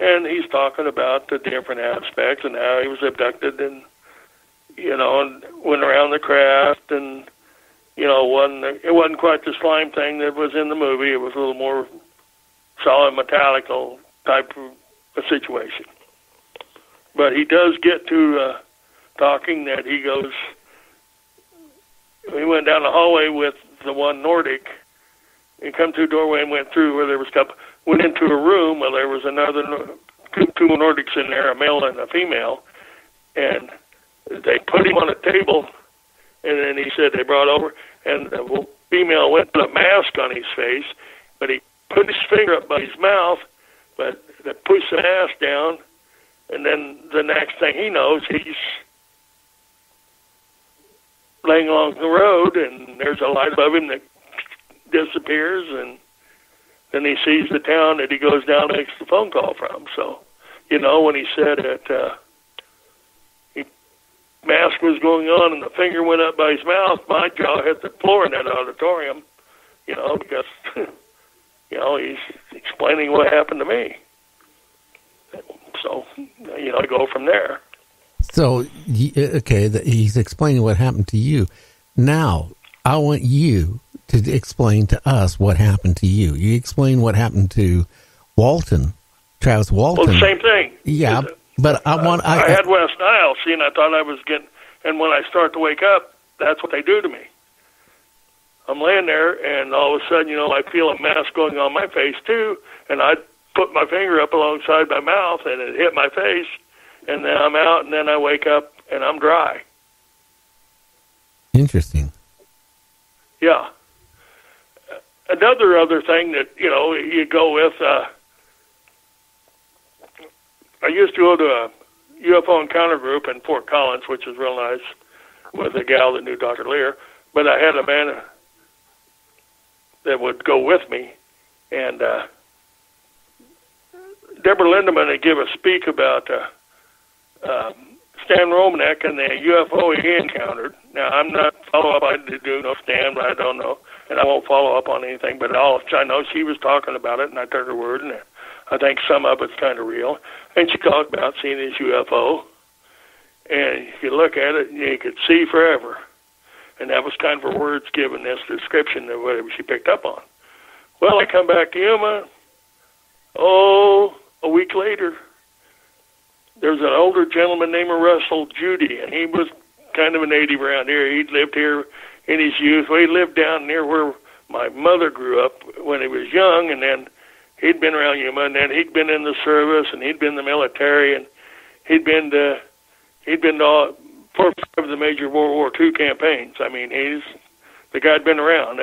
And he's talking about the different aspects and how he was abducted and, and went around the craft and, it wasn't quite the slime thing that was in the movie. It was a little more solid metallical type of a situation. But he does get to talking that he went down the hallway with the one Nordic and come through a doorway and went through where there was went into a room where there was two Nordics in there, a male and a female, and they put him on a table, and then he said they brought over, and the female went and put a mask on his face, but he put his finger up by his mouth, but they pushed the mask down, and then the next thing he knows, he's laying along the road, and there's a light above him that disappears, and then he sees the town that he goes down and makes the phone call from. So, when he said that mask was going on and the finger went up by his mouth, my jaw hit the floor in that auditorium, because, he's explaining what happened to me. So, I go from there. So, okay, he's explaining what happened to you. Now, I want you to explain to us what happened to you. You explain what happened to Travis Walton. Well, the same thing. Yeah, but I had West Nile, and I thought I was getting, and when I start to wake up, that's what they do to me. I'm laying there, and all of a sudden, I feel a mask going on my face, too, and I put my finger up alongside my mouth, and it hit my face, and then I'm out, and then I wake up, and I'm dry. Interesting. Yeah. Other thing that, you go with, I used to go to a UFO encounter group in Fort Collins, which is real nice, with a gal that knew Dr. Leir, but I had a man that would go with me, and Deborah Lindemann had give a speak about Stan Romanek and the UFO he encountered. Now, I'm not follow-up. I did do no Stan, but I don't know, and I won't follow up on anything, but all I know she was talking about it, and I took her word, and I think some of it's kind of real. And she talked about seeing this UFO, and if you look at it, you could see forever. And that was kind of her words given this description of whatever she picked up on. Well, I come back to Yuma, a week later, there was an older gentleman named Russell Judy, and he was kind of a native around here. He'd lived here in his youth. Well, he lived down near where my mother grew up when he was young, and then he'd been around Yuma, and then he'd been in the service, and he'd been in the military, and he'd been to all 4 or 5 of the major World War II campaigns. I mean, the guy'd been around,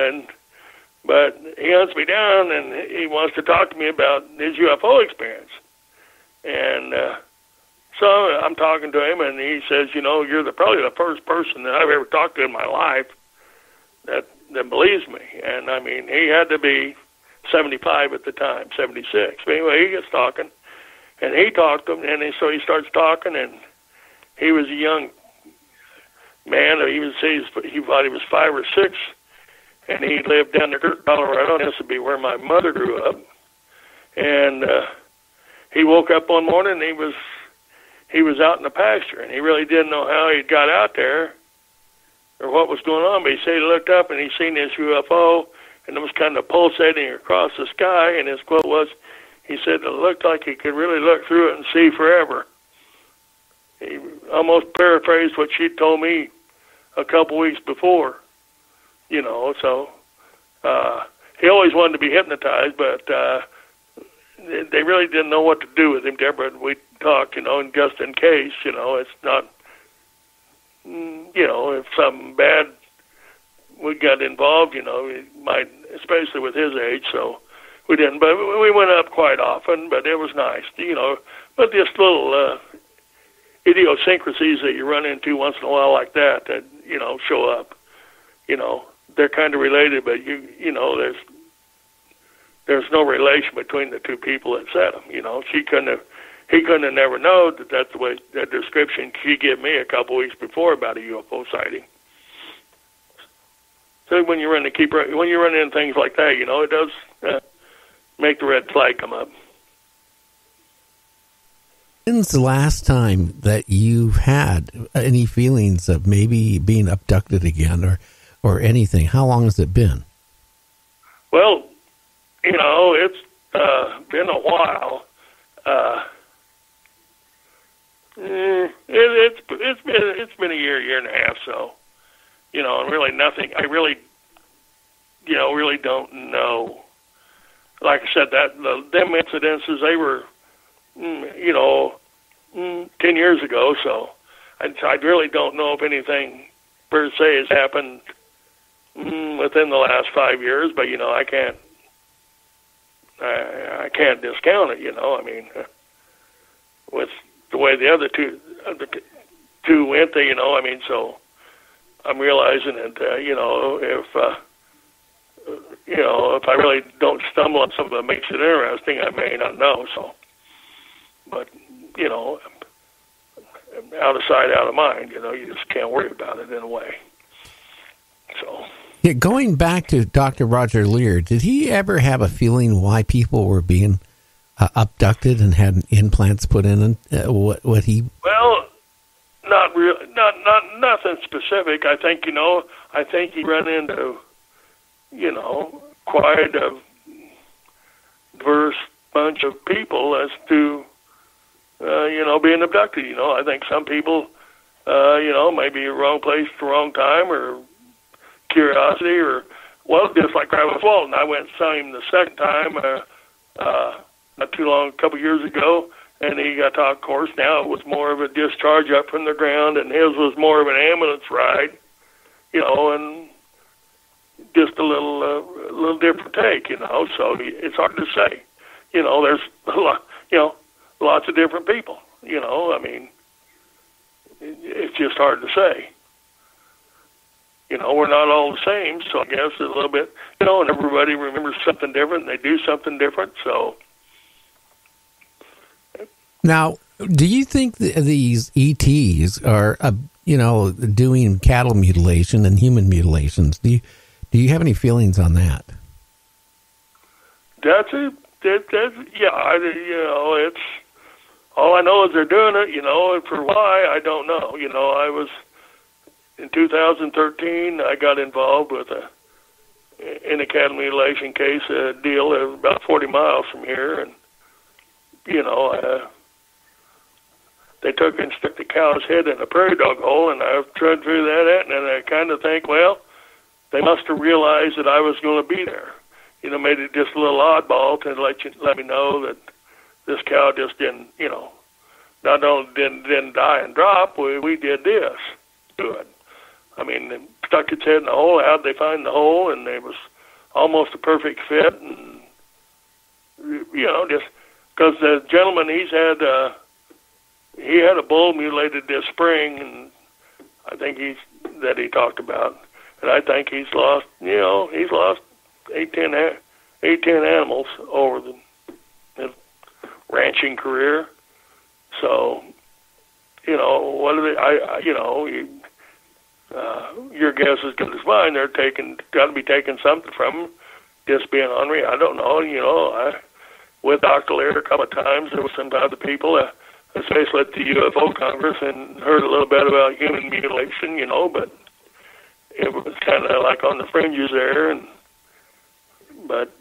but he hunts me down, and he wants to talk to me about his UFO experience. And so I'm talking to him, and he says, you're probably the first person that I've ever talked to in my life that believes me. And, I mean, he had to be 75 at the time, 76. But anyway, he gets talking, and he talked to him, and so he starts talking, and he was a young man. He thought he was 5 or 6, and he lived down in Colorado. This would be where my mother grew up. And he woke up one morning, and he was out in the pasture, and he really didn't know how he got out there or what was going on. But he said he looked up, and he seen this UFO, and it was kind of pulsating across the sky. And his quote was, he said it looked like he could really look through it and see forever. He almost paraphrased what she'd told me a couple weeks before, so he always wanted to be hypnotized, but they really didn't know what to do with him, Deborah. We talked, and just in case, it's not, if something bad we got involved, it might, especially with his age, so we didn't, but we went up quite often, but it was nice, but just little idiosyncrasies that you run into once in a while like that show up, they're kind of related, but there's no relation between the two people that said them, he couldn't have never known that's the way, that description she gave me a couple weeks before about a UFO sighting. So when you run into things like that, it does make the red flag come up. When's the last time that you've had any feelings of maybe being abducted again or anything? How long has it been? Well, it's been a while. It's been a year and a half. So, really nothing. I really, really don't know. Like I said, them incidences, they were, 10 years ago. So, I really don't know if anything per se has happened within the last 5 years. But I can't discount it. I mean, with the way the other two went, I mean, so I'm realizing that, if I really don't stumble on something that makes it interesting, I may not know. So, but, out of sight, out of mind, you just can't worry about it in a way. So. Yeah, going back to Dr. Roger Leir, did he ever have a feeling why people were being abducted and had implants put in? What he? Well, not really, not nothing specific. I think I think he ran into quite a diverse bunch of people as to being abducted. I think some people maybe wrong place at the wrong time or curiosity or just like Travis Walton. I went and saw him the second time not too long, a couple years ago, and he got to, of course, now it was more of a discharge up from the ground, and his was more of an ambulance ride, and just a little different take, so it's hard to say. There's a lot, lots of different people, I mean, it's just hard to say. We're not all the same, so I guess a little bit, and everybody remembers something different, and they do something different, so. Now, do you think these ETs are, doing cattle mutilation and human mutilations? Do you have any feelings on that? It's all I know is they're doing it, and for why, I don't know. In 2013, I got involved with in a cattle mutilation case, a deal about 40 miles from here, and they took and stuck the cow's head in a prairie dog hole, and I trudged through that, and I kind of think, well, they must have realized that I was going to be there. Made it just a little oddball to let me know that this cow just didn't, not only didn't die and drop, we did this to it. I mean, they stuck its head in the hole. How'd they find the hole? And it was almost a perfect fit. And, just because the gentleman, he had a bull mutilated this spring, and I think he talked about. And I think he's lost 8-10 animals over his ranching career. So, what are they? Your guess is as good as mine. They're got to be taking something from them, just being ornery. I don't know. With Dr. Leir a couple of times, there were some other people, especially at the UFO Congress, and heard a little bit about human mutilation, but it was kind of like on the fringes there. But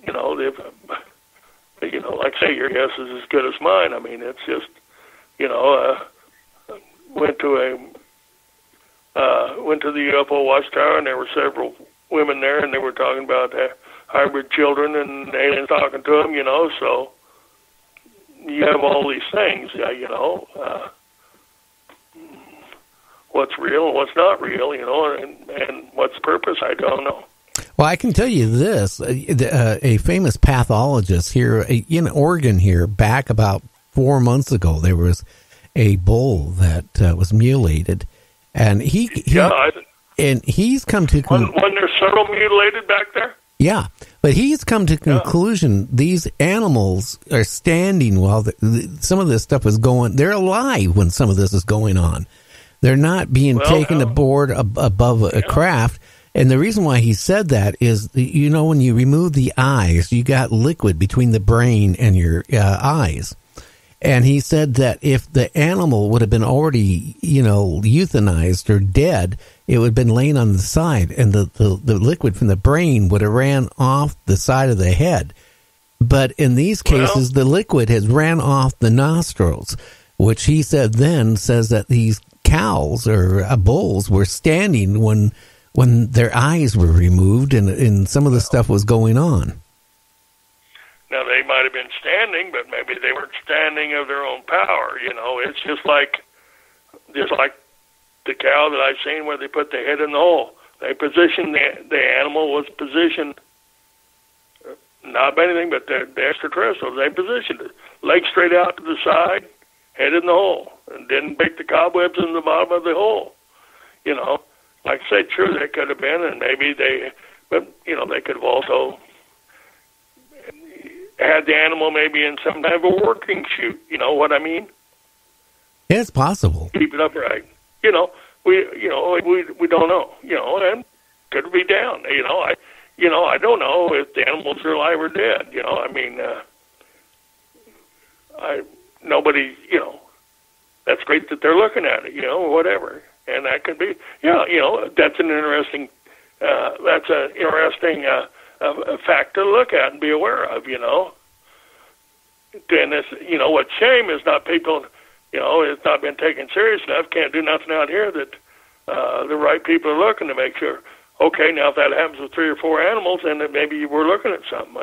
like I say, your guess is as good as mine. I mean, it's just, went to the UFO Watchtower, and there were several women there, and they were talking about hybrid children and aliens talking to them, so you have all these things, what's real and what's not real, and what's the purpose, I don't know. Well, I can tell you this, a famous pathologist here in Oregon here, back about 4 months ago, there was a bull that was mutilated, and he's come to... Wasn't there several mutilated back there? Yeah, but he's come to conclusion these animals are standing while some of this stuff is going... They're alive when some of this is going on. They're not being taken aboard above a craft. And the reason why he said that is, when you remove the eyes, you got liquid between the brain and your eyes. And he said that if the animal would have been already, euthanized or dead, it would have been laying on the side, and the liquid from the brain would have ran off the side of the head. But in these cases, the liquid has ran off the nostrils, which he said then says that these cows or bulls were standing when their eyes were removed and some of the stuff was going on. Now, they might have been standing, but maybe they weren't standing of their own power. It's just like the cow that I've seen where they put the head in the hole. They positioned, the animal was positioned, not by anything but the extraterrestrials. They positioned it, leg straight out to the side, head in the hole, and didn't pick the cobwebs in the bottom of the hole. Like I said, sure, they could have been, and maybe they could have also had the animal maybe in some kind of a working chute. You know what I mean? Yeah, it's possible. Keep it upright. We don't know. And could be down. I don't know if the animals are alive or dead. Nobody. That's great that they're looking at it. Whatever, and that could be. That's an interesting. That's an interesting. A fact to look at and be aware of, And this, what's shame is not people, it's not been taken serious enough. Can't do nothing out here that the right people are looking to make sure. Okay, now if that happens with 3 or 4 animals, then maybe we're looking at something.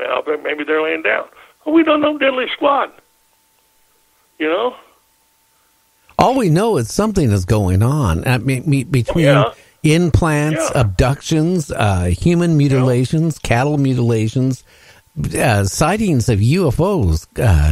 Maybe they're laying down. Well, we don't know diddly squat. All we know is something is going on. Between implants, abductions, human mutilations, cattle mutilations, sightings of UFOs,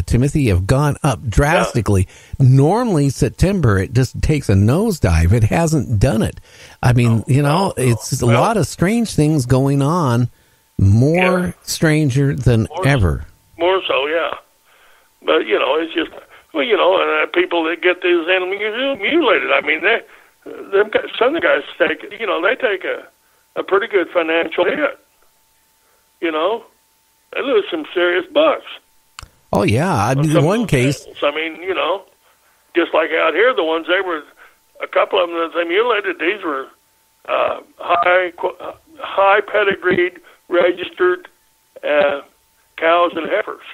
Timothy, have gone up drastically. Normally, September, it just takes a nosedive. It hasn't done it. It's a lot of strange things going on, more stranger than ever. More so, yeah. But, it's just, and people that get these animals mutilated, some of the guys take a pretty good financial hit. They lose some serious bucks. Oh yeah, in one case. Just like out here, the ones a couple of them that they mutilated, these were high pedigreed, registered cows and heifers.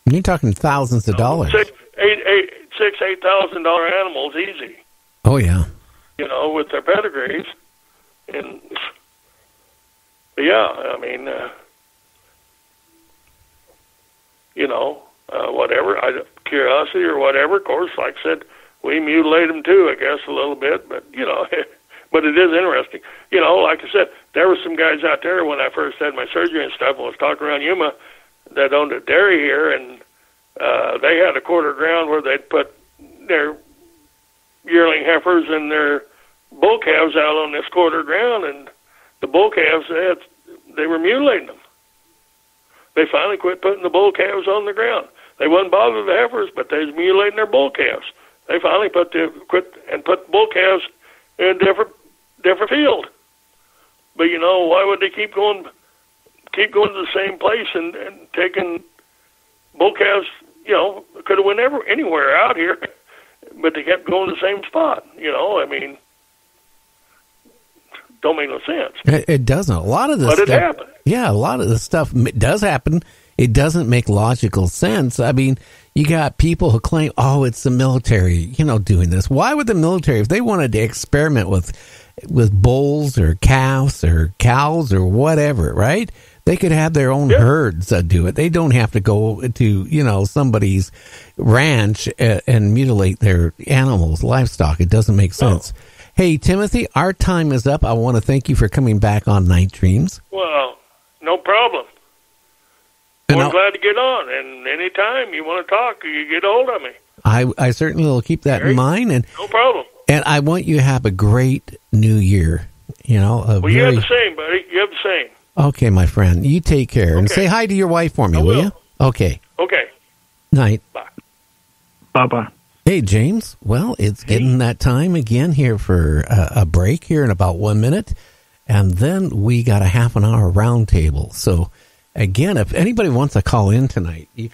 You're talking thousands of dollars. $8,000 animals, easy. Oh yeah. With their pedigrees, and whatever, curiosity or whatever. Of course, like I said, we mutilate them too, I guess, a little bit, but but it is interesting. Like I said, there were some guys out there when I first had my surgery and stuff. I was talking around Yuma that owned a dairy here, and they had a quarter ground where they'd put their yearling heifers and their bull calves out on this quarter ground, and the bull calves, they were mutilating them. They finally quit putting the bull calves on the ground. They wouldn't bother the heifers, but they was mutilating their bull calves. They finally put bull calves in a different field. But why would they keep going to the same place and taking bull calves? Could have went anywhere out here, but they kept going to the same spot. Don't make no sense. It doesn't. A lot of this stuff, happened. Yeah, a lot of the stuff does happen. It doesn't make logical sense. You got people who claim, it's the military, doing this. Why would the military, if they wanted to experiment with bulls or calves or cows or whatever, right? They could have their own herds do it. They don't have to go to, somebody's ranch and mutilate their animals, livestock. It doesn't make sense. No. Hey, Timothy, our time is up. I want to thank you for coming back on Night Dreams. Well, no problem. I'm glad to get on, and anytime you want to talk, you get a hold of me. I certainly will keep that in mind. And no problem. And I want you to have a great new year. You have the same, buddy. You have the same. Okay, my friend. You take care. Okay. And say hi to your wife for me, will you? Okay. Okay. Night. Bye. Bye-bye. Hey, James. Well, it's getting that time again here for a break here in about 1 minute. And then we got a half an hour roundtable. So, again, if anybody wants to call in tonight, you